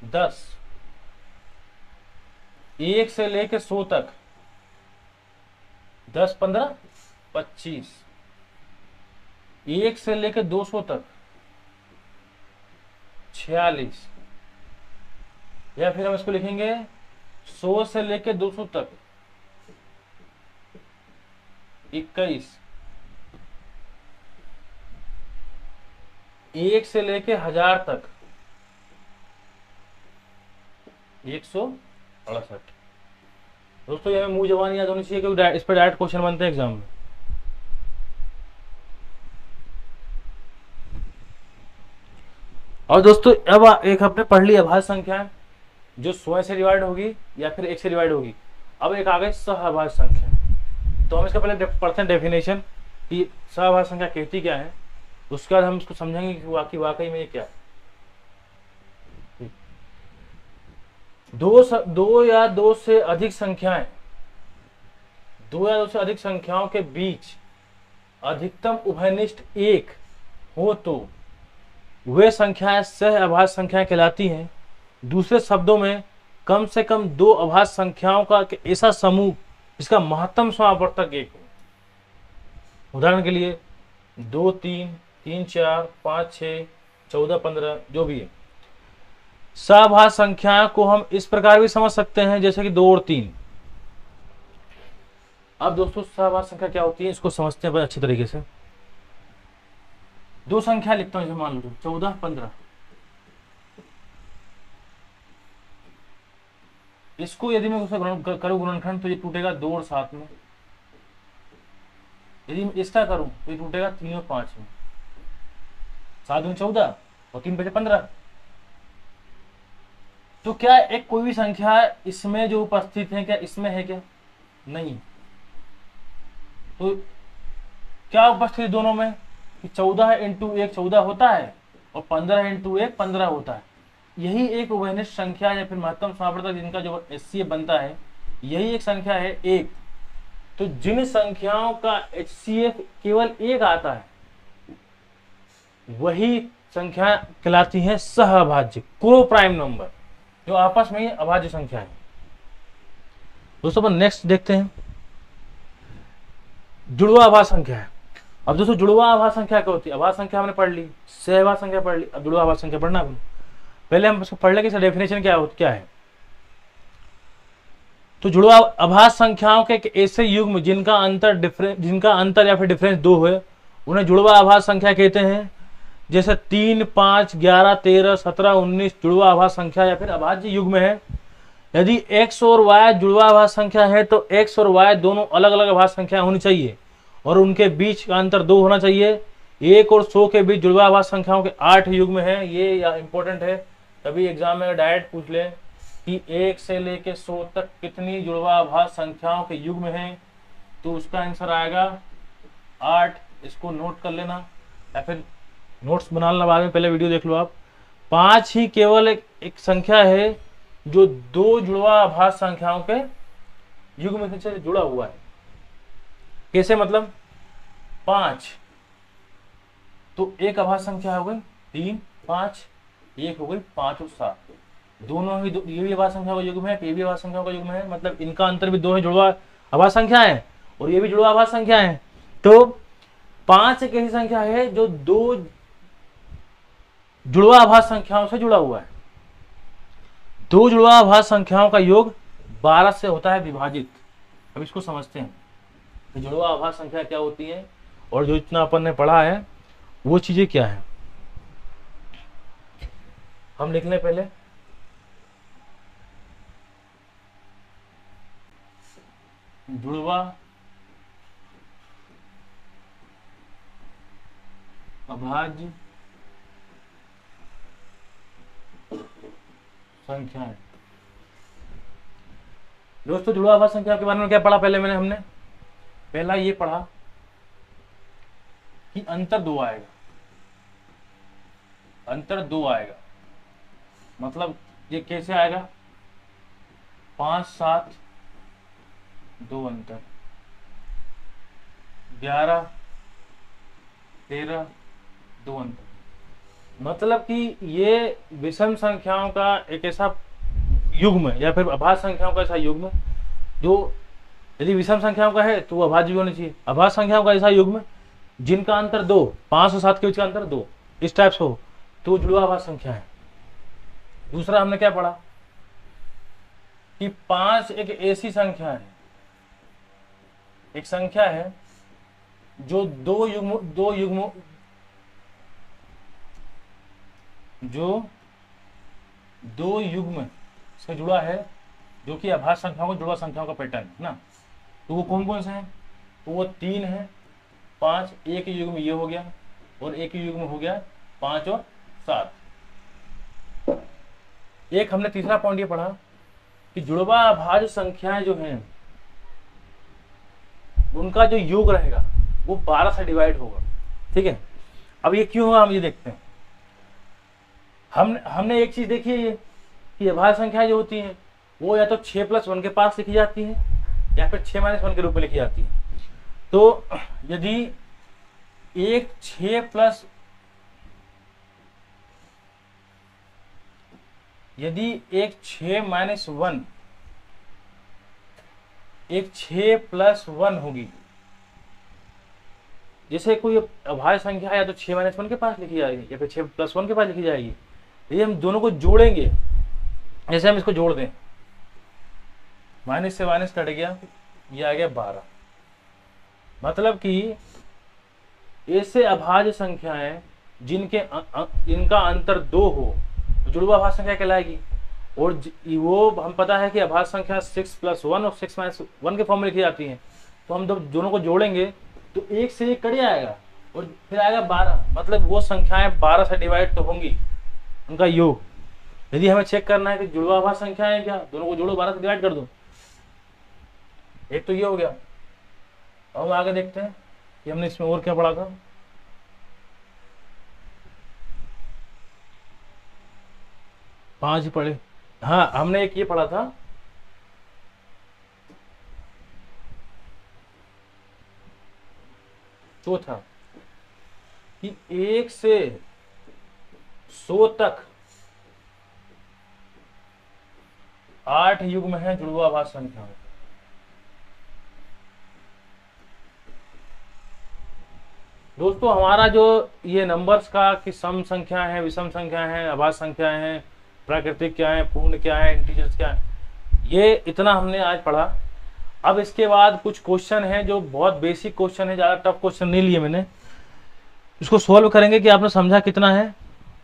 10, 1 से लेके 100 तक 10, 15, 25, 1 से लेके 200 तक 46, या फिर हम इसको लिखेंगे 100 से लेके 200 तक 21, 1 से लेके 1000 तक 168। दोस्तों ये हमें मुंह जबान याद होनी चाहिए, क्योंकि इस पर डायरेक्ट क्वेश्चन बनते हैं एग्जाम में। और दोस्तों अब एक हमने पढ़ ली अभाज्य संख्या जो स्वयं से डिवाइड होगी या फिर 1 से डिवाइड होगी। अब एक आ गई सहअभाज्य संख्या। तो हम इसका पहले पढ़ते हैं डेफिनेशन कि सहअभाज्य संख्या कहती क्या है, उसके बाद हम इसको समझेंगे कि वाकई में ये क्या है। दो या दो से अधिक संख्याएं, दो या दो से अधिक संख्याओं के बीच अधिकतम उभयनिष्ठ 1 हो तो वे संख्याएं सहअभाज्य संख्याएं कहलाती हैं। दूसरे शब्दों में कम से कम दो अभाज्य संख्याओं का ऐसा समूह जिसका महत्तम समावर्तक 1 हो। उदाहरण के लिए 2, 3, 3, 4, 5, 6, 14, 15 जो भी है। सहअभाज्य संख्या को हम इस प्रकार भी समझ सकते हैं जैसे कि 2 और 3। अब दोस्तों सहअभाज्य संख्या क्या होती है इसको समझते हैं अच्छी तरीके से। दो संख्या लिखता हूं, जैसे मान लो 14, 15। इसको यदि मैं उसका करूं गुणनखंड तो ये टूटेगा 2 और 7 में। यदि मैं इसका करूं तो ये टूटेगा 3 और 5 में। 7 दूनी 14 और 3 बचे 15। तो क्या एक कोई भी संख्या इसमें जो उपस्थित है क्या इसमें है क्या? नहीं। तो क्या उपस्थित है दोनों में कि 14 इंटू 1 14 होता है और 15 इंटू 1 15 होता है। यही एक उभयनिष्ठ संख्या या फिर महत्तम समावर्तक जिनका जो HCF बनता है, यही एक संख्या है 1। तो जिन संख्याओं का HCF केवल 1 आता है वही संख्या कहलाती है सहअभाज्य, को प्राइम नंबर, जो आपस में ही अभाज्य संख्या है। दोस्तों अपन नेक्स्ट देखते हैं जुड़वा अभाज्य संख्या है। अब दोस्तों जुड़वा अभाज्य संख्या क्या होती है? अभाज्य संख्या हमने पढ़ ली, सहअभाज्य संख्या पढ़ ली, अब जुड़वा अभाज्य संख्या पढ़ना है। पहले हम इसको पढ़ लें कि इसका डेफिनेशन क्या है। तो जुड़वा अभाज्य संख्याओं के ऐसे युग्म जिनका अंतर या फिर डिफरेंस 2 है उन्हें जुड़वा अभाज्य संख्या कहते हैं। जैसे 3, 5, 11, 13, 17, 19 जुड़वा अभाज्य संख्या या फिर अभाज्य युग्म है। यदि x और y जुड़वा अभाज्य संख्या है तो x और y दोनों अलग अलग अभाज्य संख्या होनी चाहिए और उनके बीच का अंतर 2 होना चाहिए। 1 और 100 के बीच जुड़वा अभाज्य संख्याओं के 8 युग्म हैं। ये या इंपॉर्टेंट है, कभी एग्जाम में डायरेक्ट पूछ ले कि 1 से लेके 100 तक कितनी जुड़वा अभाज्य संख्याओं के युग्म हैं, तो उसका आंसर आएगा 8, इसको नोट कर लेना या फिर नोट्स बना लेना बाद में, पहले वीडियो देख लो आप। 5 ही केवल एक संख्या है जो दो जुड़वा आभाज्य संख्याओं के युग्म से जुड़ा हुआ है। कैसे मतलब? 5 तो एक आभाज्य संख्या हो गई 3, 5, एक हो गई 5 और 7, दोनों ही ये भी आभाज्य संख्या का युग्म है, ये भी आभाज्य संख्या का युग्म है, मतलब इनका अंतर भी 2 है, जुड़वा आभाज्य संख्या है और ये भी जुड़वा आभाज्य संख्या है। तो 5 एक ऐसी संख्या है जो दो जुड़वा आभाज्य संख्याओं से जुड़ा हुआ है। दो जुड़वा आभाज्य संख्याओं का योग 12 से होता है विभाजित। अब इसको समझते हैं कि जुड़वा आभाज्य संख्या क्या होती है और जो इतना अपन ने पढ़ा है वो चीजें क्या है। हम लिख लें पहले, जुड़वा अभाज्य संख्याएं। दोस्तों जुड़वा आभाज्य संख्या के बारे में क्या पढ़ा पहले हमने पहला ये पढ़ा कि अंतर 2 आएगा, अंतर 2 आएगा, मतलब ये कैसे आएगा? 5, 7, 2 अंतर, 11, 13, 2 अंतर, मतलब कि ये विषम संख्याओं का एक ऐसा युग्म या फिर अभाज्य संख्याओं का ऐसा युग्म जो यदि विषम संख्याओं का है तो वो अभाज्य भी होना चाहिए। अभाज्य संख्याओं का ऐसा युग्म जिनका अंतर 2, 5 और 7 के बीच का अंतर 2, इस टाइप से हो तो जुड़वा आभाज्य संख्या है। दूसरा हमने क्या पढ़ा कि 5 एक ऐसी संख्या है, एक संख्या है जो दो युग्म से जुड़ा है, जो कि अभाज्य संख्याओं को जुड़वा संख्याओं का पैटर्न है ना। तो वो कौन कौन से हैं? तो वो 3 है, 5, एक युग्म ये हो गया और एक युग्म हो गया 5 और 7। एक हमने तीसरा पॉइंट ये पढ़ा कि जुड़वा अभाज्य संख्याएं जो हैं उनका जो योग रहेगा वो 12 से डिवाइड होगा। ठीक है, अब ये क्यों होगा हम ये देखते हैं। हमने एक चीज देखी है ये कि अभाज्य संख्याएं जो होती हैं वो या तो 6+1 के पास लिखी जाती है या फिर 6-1 के रूप में लिखी जाती है। तो यदि एक 6 + यदि एक 6-1 एक 6+1 होगी, जैसे कोई अभाज्य संख्या है या तो 6-1 के पास लिखी जाएगी या फिर 6+1 के पास लिखी जाएगी। यदि हम दोनों को जोड़ेंगे, जैसे हम इसको जोड़ दें, माइनस से माइनस कट गया, ये आ गया 12, मतलब कि ऐसे अभाज्य संख्याएं जिनका अंतर 2 हो तो जुड़वा अभाज्य संख्या कहलाएगी। और वो हम पता है कि अभाज्य संख्या 6+1 और 6-1 के फॉर्म में लिखी जाती है। तो हम जब दोनों को जोड़ेंगे तो 1 से 1 कट जाएगा और फिर आएगा 12, मतलब वो संख्याएं 12 से डिवाइड तो होंगी, उनका योग। यदि हमें चेक करना है कि जुड़वा अभाज्य संख्या है क्या, दोनों को जोड़ो, 12 से डिवाइड कर दो। एक तो ये हो गया। अब हम आगे देखते हैं कि हमने इसमें और क्या पढ़ा था। पांच ही पढ़े, हाँ हमने एक ये पढ़ा था तो था कि 1 से 100 तक 8 युग्म है जुड़वा अभाज्य संख्या में। दोस्तों हमारा जो ये नंबर्स का कि सम संख्या है, विषम संख्या है, अभाज्य संख्या है, प्राकृतिक क्या है, पूर्ण क्या है, इंटीजर्स क्या है, ये इतना हमने आज पढ़ा। अब इसके बाद कुछ क्वेश्चन है जो बहुत बेसिक क्वेश्चन है, ज़्यादा टफ क्वेश्चन नहीं लिए मैंने, इसको सॉल्व करेंगे कि आपने समझा कितना है।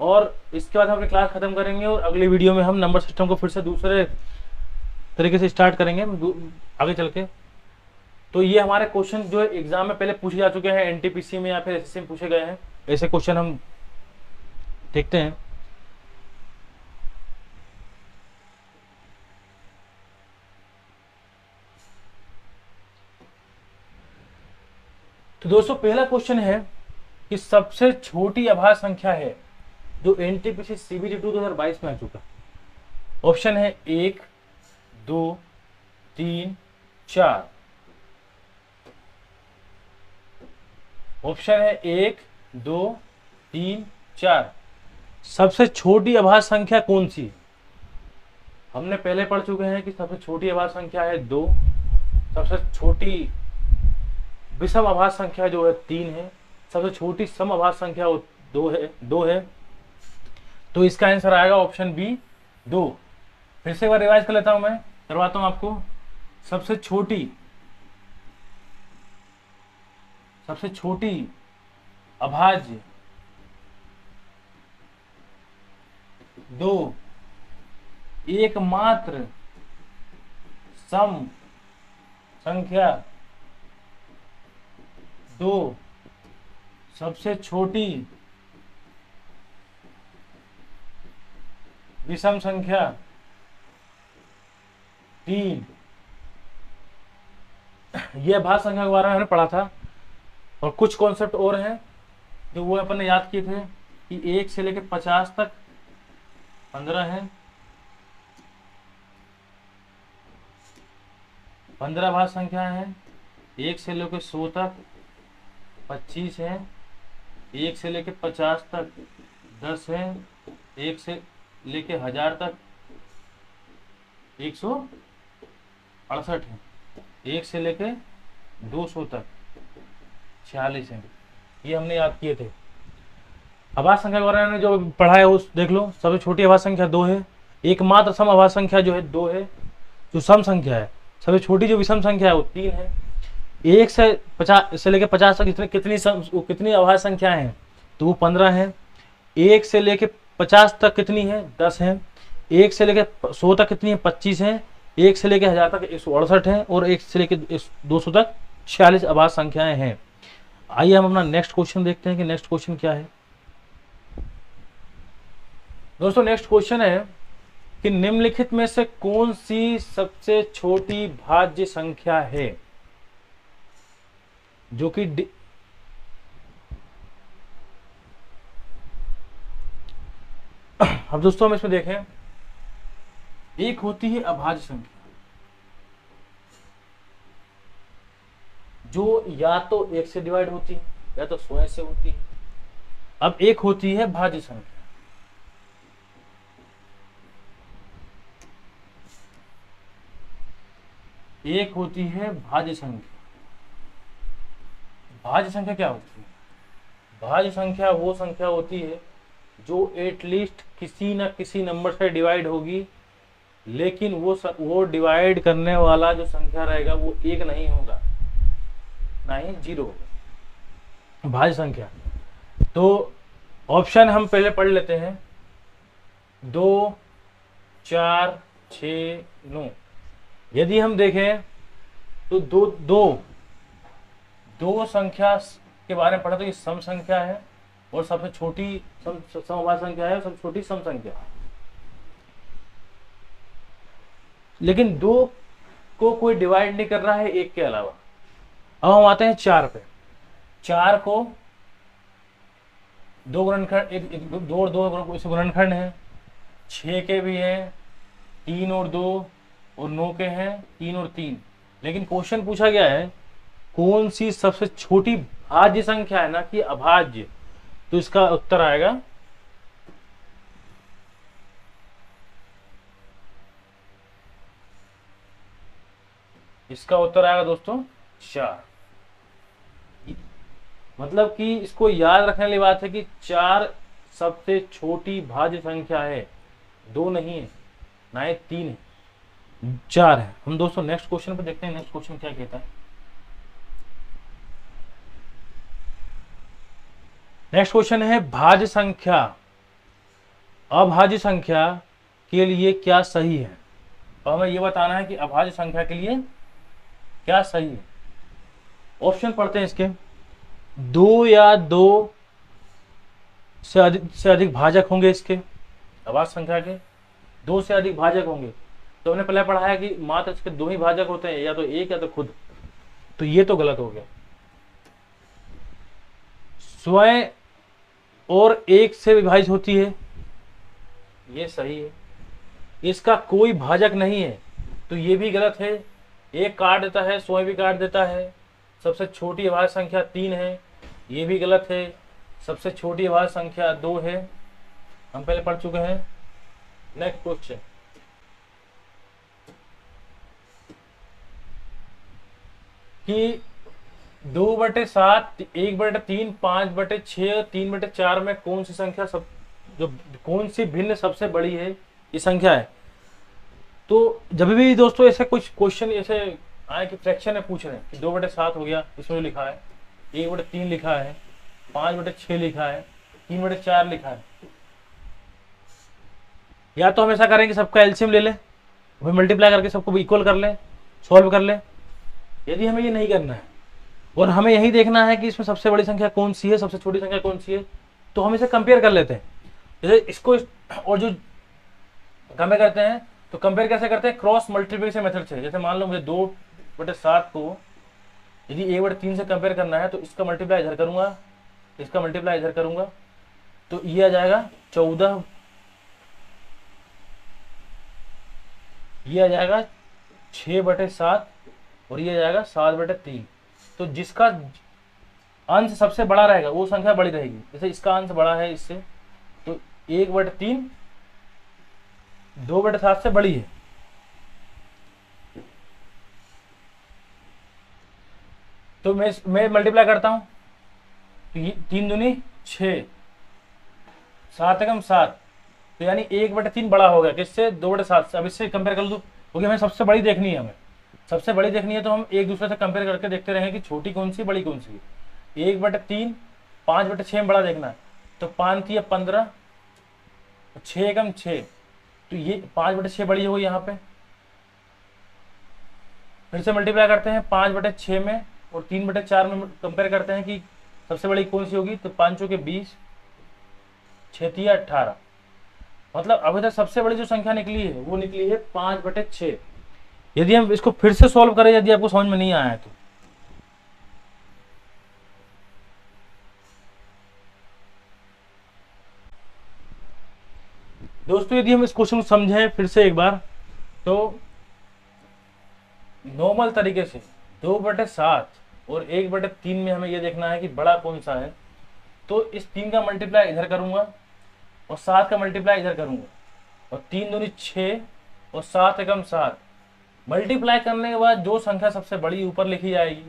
और इसके बाद हम अपनी क्लास खत्म करेंगे और अगली वीडियो में हम नंबर सिस्टम को फिर से दूसरे तरीके से स्टार्ट करेंगे आगे चल के। तो ये हमारे क्वेश्चन जो एग्जाम में पहले पूछे जा चुके हैं, एनटीपीसी में या फिर एसएससी में पूछे गए हैं, ऐसे क्वेश्चन हम देखते हैं। तो दोस्तों पहला क्वेश्चन है कि सबसे छोटी अभाज्य संख्या है जो एनटीपीसी सीबीटी 2022 में आ चुका। ऑप्शन है 1, 2, 3, 4। ऑप्शन है 1, 2, 3, 4। सबसे छोटी अभाज्य संख्या कौन सी है? हमने पहले पढ़ चुके हैं कि सबसे छोटी अभाज्य संख्या है 2, सबसे छोटी विषम अभाज्य संख्या जो है 3 है, सबसे छोटी सम अभाज्य संख्या वो 2 है। तो इसका आंसर आएगा ऑप्शन बी 2। फिर से एक बार रिवाइज कर लेता हूं, मैं करवाता हूं आपको। सबसे छोटी अभाज्य 2 एकमात्र सम संख्या 2 सबसे छोटी विषम संख्या 3। यह अभाज्य संख्या के बारे में हमने पढ़ा था और कुछ कॉन्सेप्ट और हैं जो वो अपन ने याद किए थे कि 1 से लेकर 50 तक 15 है, 15 अभाज्य संख्या है। 1 से लेकर 100 तक 25 है, 1 से लेकर 50 तक 10 है, 1 से लेके 1000 तक 168 है, 1 से लेके 200 तक 46 है। ये हमने याद किए थे। अभाज्य संख्या के बारे में जो पढ़ा है उस देख लो। सबसे छोटी अभाज्य संख्या 2 है, एकमात्र सम अभाज्य संख्या जो है 2 है, जो सम संख्या है। सबसे छोटी जो विषम संख्या है वो 3 है। 1 से 50 से लेके 50 तक कितनी अभाज्य संख्या है? तो वो 15 है। 1 से लेके 50 तक कितनी है? 10 है। 1 से लेके 100 तक कितनी है? 25 है। 1 से लेके 1000 तक 168 है और 1 से लेके 200 तक 46 अभाज्य संख्याएं हैं। आइए हम अपना नेक्स्ट क्वेश्चन देखते हैं कि नेक्स्ट क्वेश्चन क्या है। दोस्तों नेक्स्ट क्वेश्चन है कि निम्नलिखित में से कौन सी सबसे छोटी भाज्य संख्या है जो कि अब दोस्तों हम इसमें देखें, एक होती है अभाज्य संख्या जो या तो 1 से डिवाइड होती है या तो 100 से होती है। अब एक होती है भाज्य संख्या, एक होती है भाज्य संख्या। भाज्य संख्या क्या होती है? भाज्य संख्या वो संख्या होती है जो एटलीस्ट किसी न किसी नंबर से डिवाइड होगी, लेकिन वो डिवाइड करने वाला जो संख्या रहेगा वो 1 नहीं होगा, ना ही 0 होगा। भाज्य संख्या तो ऑप्शन हम पहले पढ़ लेते हैं। 2, 4, 6, 9। यदि हम देखें तो दो संख्या के बारे में पढ़ा तो ये सम संख्या है और सबसे छोटी समअभाज्य संख्या है, सबसे छोटी सम संख्या। लेकिन 2 को कोई डिवाइड नहीं कर रहा है 1 के अलावा। अब हम आते हैं 4 पे। 4 को 2 गुणनखंड, 2 और 2 इसे गुणनखंड है। 6 के भी हैं, 3 और 2 और 9 के हैं, 3 और 3। लेकिन क्वेश्चन पूछा गया है कौन सी सबसे छोटी भाज्य संख्या है, ना कि अभाज्य। तो इसका उत्तर आएगा दोस्तों 4। मतलब कि इसको याद रखने वाली बात है कि 4 सबसे छोटी भाज्य संख्या है, 2 नहीं है, ना ही 3 है, 4 है। हम दोस्तों नेक्स्ट क्वेश्चन पे देखते हैं नेक्स्ट क्वेश्चन क्या कहता है। नेक्स्ट क्वेश्चन है भाज्य संख्या अभाज्य संख्या के लिए क्या सही है। और हमें यह बताना है कि अभाज्य संख्या के लिए क्या सही है। ऑप्शन पढ़ते हैं इसके। 2 या 2 से अधिक भाजक होंगे, इसके अभाज्य संख्या के 2 से अधिक भाजक होंगे। तो हमने पहले पढ़ा है कि मात्र इसके 2 ही भाजक होते हैं, या तो 1 या तो खुद। तो ये तो गलत हो गया। स्वयं और एक से विभाजित होती है, ये सही है। इसका कोई भाजक नहीं है, तो ये भी गलत है। एक काट देता है, स्वयं भी काट देता है। सबसे छोटी अभाज्य संख्या 3 है, ये भी गलत है। सबसे छोटी अभाज्य संख्या 2 है, हम पहले पढ़ चुके हैं। नेक्स्ट क्वेश्चन, कि 2/7, 1/3, 5/6, 3/4 में कौन सी संख्या कौन सी भिन्न सबसे बड़ी है, ये संख्या है। तो जब भी दोस्तों ऐसे कुछ क्वेश्चन ऐसे आए कि फ्रैक्शन में पूछ रहे हैं कि 2/7 हो गया, इसमें जो लिखा है 1/3 लिखा है, 5/6 लिखा है, 3/4 लिखा है, या तो हम ऐसा करें कि सबका एलसीएम ले लें, फिर मल्टीप्लाई करके सबको इक्वल कर लें, सॉल्व कर लें। यदि हमें ये नहीं करना है और हमें यही देखना है कि इसमें सबसे बड़ी संख्या कौन सी है, सबसे छोटी संख्या कौन सी है, तो हम इसे कंपेयर कर लेते हैं। जैसे इसको और जो कंपेयर करते हैं, तो कंपेयर कैसे करते हैं, क्रॉस मल्टीप्लिकेशन मेथड से। जैसे मान लो मुझे 2/7 को यदि 1/3 से कंपेयर करना है, तो इसका मल्टीप्लाई इधर करूंगा, इसका मल्टीप्लाई इधर करूंगा, तो ये आ जाएगा 14, ये आ जाएगा 6/7 और ये आ जाएगा 7/3। तो जिसका अंश सबसे बड़ा रहेगा वो संख्या बड़ी रहेगी। जैसे इसका अंश बड़ा है इससे, तो 1/3 2/7 से बड़ी है। तो मैं मल्टीप्लाई करता हूं, तो 3 दूनी 6, 7 एकम 7, तो यानी 1/3 बड़ा हो गया किससे, 2/7 से। अब इससे कंपेयर कर दूं, क्योंकि हमें सबसे बड़ी देखनी है, हमें सबसे बड़ी देखनी है, तो हम एक दूसरे से कंपेयर करके देखते रहेंगे कि छोटी कौन सी बड़ी कौन सी है। 1/3 5/6 में बड़ा देखना है, तो 5 3 15, 6 एकम 6, तो ये 5/6 बड़ी होगी यहाँ पे। फिर से मल्टीप्लाई करते हैं 5/6 में और 3/4 में कंपेयर करते हैं कि सबसे बड़ी कौन सी होगी, तो 5 चौके 20, 6 3 18, मतलब अभी तक सबसे बड़ी जो संख्या निकली है वो निकली है 5/6। यदि हम इसको फिर से सॉल्व करें, यदि आपको समझ में नहीं आया है तो दोस्तों, यदि हम इस क्वेश्चन को समझें फिर से एक बार, तो नॉर्मल तरीके से 2/7 और 1/3 में हमें यह देखना है कि बड़ा कौन सा है। तो इस 3 का मल्टीप्लाई इधर करूंगा और 7 का मल्टीप्लाई इधर करूंगा, और 3 दूनी 6 और 7 एकम 7। मल्टीप्लाई करने के बाद जो संख्या सबसे बड़ी ऊपर लिखी जाएगी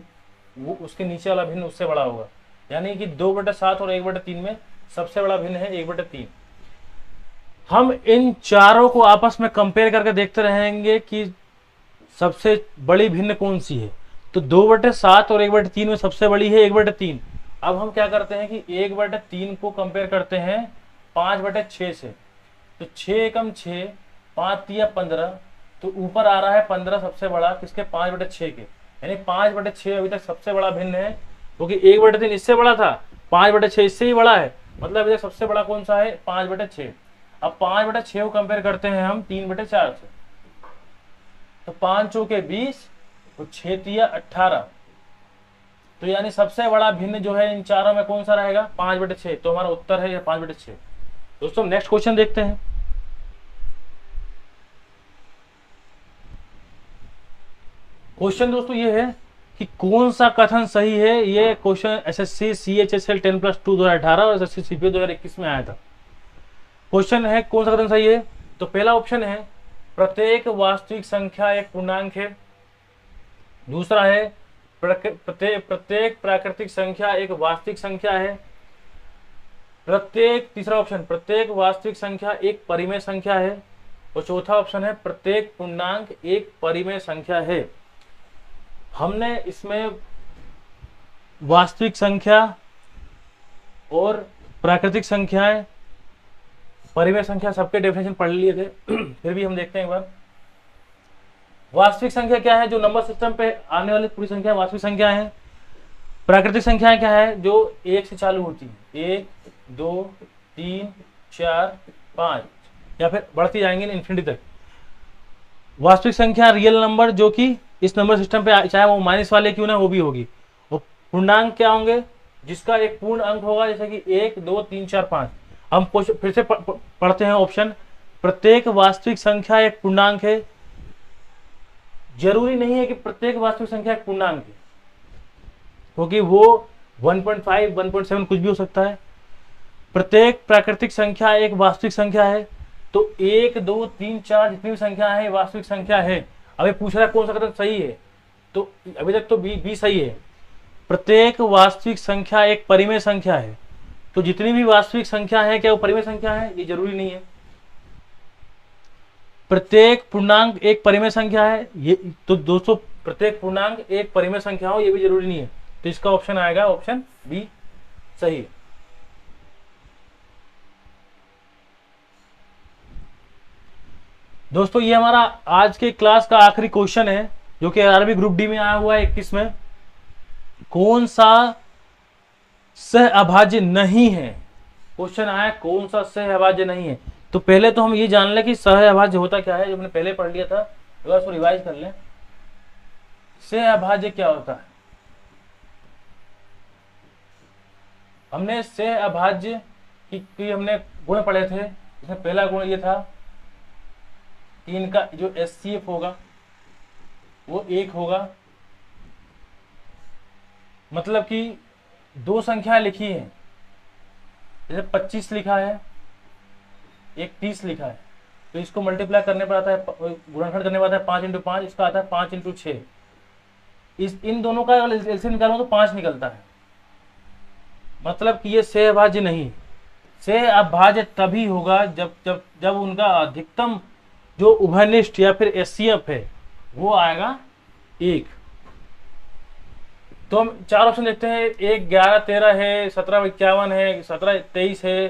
वो उसके नीचे वाला भिन्न उससे बड़ा होगा। यानी कि 2/7 और 1/3 में सबसे बड़ा भिन्न है 1/3। हम इन चारों को आपस में कंपेयर करके देखते रहेंगे कि सबसे बड़ी भिन्न कौन सी है। तो 2/7 और 1/3 में सबसे बड़ी है 1/3। अब हम क्या करते हैं कि 1/3 को कंपेयर करते हैं 5/6 से, तो 6 एकम 6, 5 3 15, तो ऊपर आ रहा है 15 सबसे बड़ा किसके, 5/6 के। यानी 5/6 अभी तक सबसे बड़ा भिन्न है, क्योंकि 1/3 इससे बड़ा था, 5/6 इससे ही बड़ा है, मतलब अभी तक सबसे बड़ा कौन सा है, 5/6। अब 5/6 को कंपेयर करते हैं हम 3/4 से, तो 5 चौके 20 और 6 3 18, तो यानी सबसे बड़ा भिन्न जो है इन चारों में कौन सा रहेगा, 5/6। तो हमारा उत्तर है 5/6। दोस्तों नेक्स्ट क्वेश्चन देखते हैं। क्वेश्चन दोस्तों ये है कि कौन सा कथन सही है। ये क्वेश्चन एसएससी CHSL 10+2 2018 और एसएससी CPO 2021 में आया था। क्वेश्चन है कौन सा कथन सही है। तो पहला ऑप्शन है प्रत्येक वास्तविक संख्या एक पूर्णांक है। दूसरा है प्रत्येक प्राकृतिक संख्या एक वास्तविक संख्या है। तीसरा ऑप्शन प्रत्येक वास्तविक संख्या एक परिमेय संख्या है। और चौथा ऑप्शन है प्रत्येक पूर्णांक एक परिमेय संख्या है। हमने इसमें वास्तविक संख्या और प्राकृतिक संख्याएं, परिमेय संख्या सबके डेफिनेशन पढ़ लिए थे फिर भी हम देखते हैं एक बार। वास्तविक संख्या क्या है, जो नंबर सिस्टम पे आने वाली पूरी संख्या वास्तविक संख्या है। प्राकृतिक संख्याएं क्या है, जो 1 से चालू होती है, 1 2 3 4 5 या फिर बढ़ती जाएंगे इन्फिनिटी तक। वास्तविक संख्या रियल नंबर जो कि इस नंबर सिस्टम पे चाहे वो माइनस वाले क्यों ना वो भी होगी। और पूर्णांक क्या होंगे, जिसका एक पूर्ण अंक होगा, जैसे कि 1 2 3 4 5। हम फिर से पढ़ते हैं ऑप्शन। प्रत्येक वास्तविक संख्या एक पूर्णांक है। जरूरी नहीं है कि प्रत्येक वास्तविक संख्या एक पूर्णांक है, क्योंकि वो 1.5 1.7 कुछ भी हो सकता है। प्रत्येक प्राकृतिक संख्या एक वास्तविक संख्या है। तो 1 2 3 4 जितनी भी संख्या है वास्तविक संख्या है। अभी पूछ रहा है कौन सा कथन सही है, तो अभी तक तो बी सही है। प्रत्येक वास्तविक संख्या एक परिमेय संख्या है। तो जितनी भी वास्तविक संख्या है क्या वो परिमेय संख्या है? ये जरूरी नहीं है। प्रत्येक पूर्णांक एक परिमेय संख्या है, ये तो दोस्तों प्रत्येक पूर्णांक एक परिमेय संख्या हो ये भी जरूरी नहीं है। तो इसका ऑप्शन आएगा ऑप्शन बी सही। दोस्तों ये हमारा आज के क्लास का आखिरी क्वेश्चन है, जो कि आरआरबी ग्रुप डी में आया हुआ है 21 में। कौन सा सह अभाज्य नहीं है? क्वेश्चन आया कौन सा सह अभाज्य नहीं है। तो पहले तो हम ये जान लें कि सह अभाज्य होता क्या है, जो हमने पहले पढ़ लिया था, अगर उसको रिवाइज कर लें। सह अभाज्य क्या होता है? हमने सह अभाज्य की हमने गुण पढ़े थे। इसमें पहला गुण ये था कि इनका जो HCF होगा वो 1 होगा। मतलब कि दो संख्या लिखी है, जैसे 25 लिखा है, एक 30 लिखा है, तो इसको मल्टीप्लाई करने पर आता है, गुणनखंड करने पर आता है 5 × 5, इसका आता है 5 × 6। इन दोनों का एलसीएम निकालो तो 5 निकलता है। मतलब कि ये सह अभाज्य नहीं। सह अभाज्य तभी होगा जब उनका अधिकतम जो उभयनिष्ठ या फिर HCF है वो आएगा 1। तो हम 4 ऑप्शन देखते हैं। 1 11 13 है, 17 51 है, 17 23 है,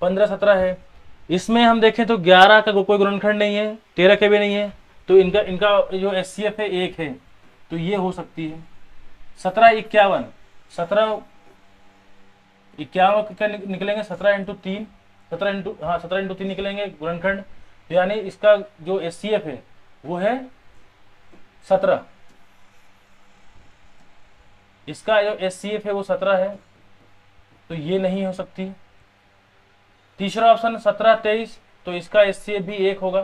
15 17 है। इसमें हम देखें तो 11 का कोई गुणनखंड नहीं है, 13 के भी नहीं है, तो इनका जो HCF है 1 है, तो ये हो सकती है। 17 51 17 51 क्या निकलेंगे? 17 × 3 17 × 3 निकलेंगे गुणनखंड। तो यानी इसका जो HCF है वो है 17। इसका जो HCF है वो 17 है, तो ये नहीं हो सकती। तीसरा ऑप्शन 17 23, तो इसका HCF भी 1 होगा,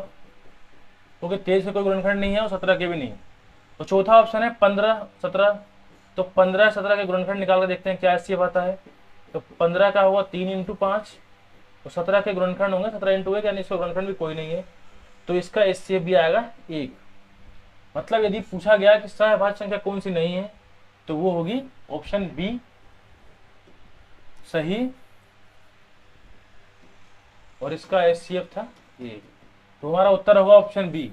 क्योंकि 23 का कोई गुणनखंड नहीं है और 17 के भी नहीं है। तो चौथा ऑप्शन है 15 17, तो 15 17 के गुणनखंड निकाल कर देखते हैं क्या HCF आता है। तो 15 का होगा 3 × 5, तो 17 के गुणनखंड होंगे 17 × 1, यानी इसका गुणनखंड भी कोई नहीं है, तो इसका HCF भी आएगा 1। मतलब यदि पूछा गया कि सह अभाज्य संख्या कौन सी नहीं है, तो वो होगी ऑप्शन बी सही, और इसका HCF था 1। तो हमारा उत्तर होगा ऑप्शन बी।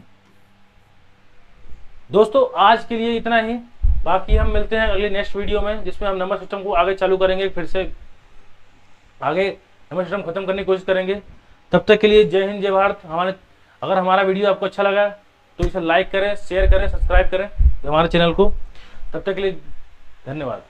दोस्तों आज के लिए इतना ही, बाकी हम मिलते हैं अगले नेक्स्ट वीडियो में, जिसमें हम नंबर सिस्टम को आगे चालू करेंगे, फिर से आगे नंबर सिस्टम खत्म करने की कोशिश करेंगे। तब तक के लिए जय हिंद जय भारत। अगर हमारा वीडियो आपको अच्छा लगा तो इसे लाइक करें, शेयर करें, सब्सक्राइब करें हमारे चैनल को। तब तक के लिए धन्यवाद।